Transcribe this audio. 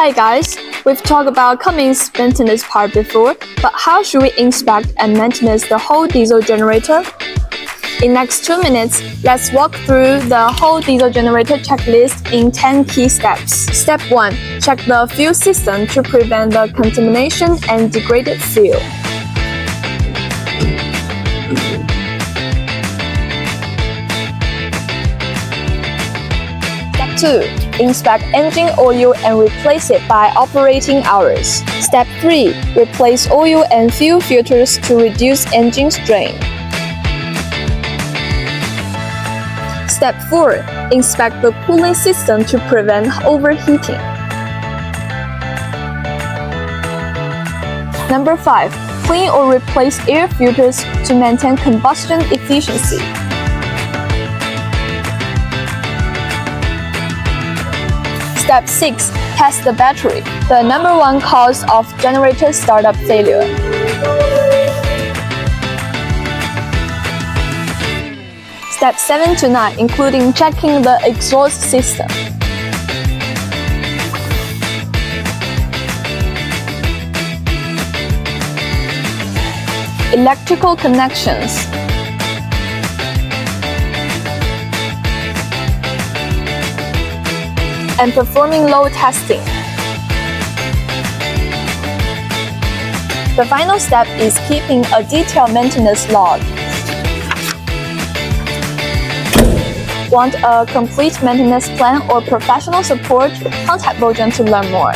Hi guys, we've talked about Cummins maintenance part before, but how should we inspect and maintain the whole diesel generator? In next 2 minutes, let's walk through the whole diesel generator checklist in 10 key steps. Step 1. Check the fuel system to prevent the contamination and degraded fuel. Step 2. Inspect engine oil and replace it by operating hours. Step 3. Replace oil and fuel filters to reduce engine strain. Step 4. Inspect the cooling system to prevent overheating. Number 5. Clean or replace air filters to maintain combustion efficiency. Step 6. Test the battery, the number one cause of generator startup failure. Step 7 to 9, including checking the exhaust system. Electrical connections. And performing load testing. The final step is keeping a detailed maintenance log. Want a complete maintenance plan or professional support? Contact Voltgent to learn more.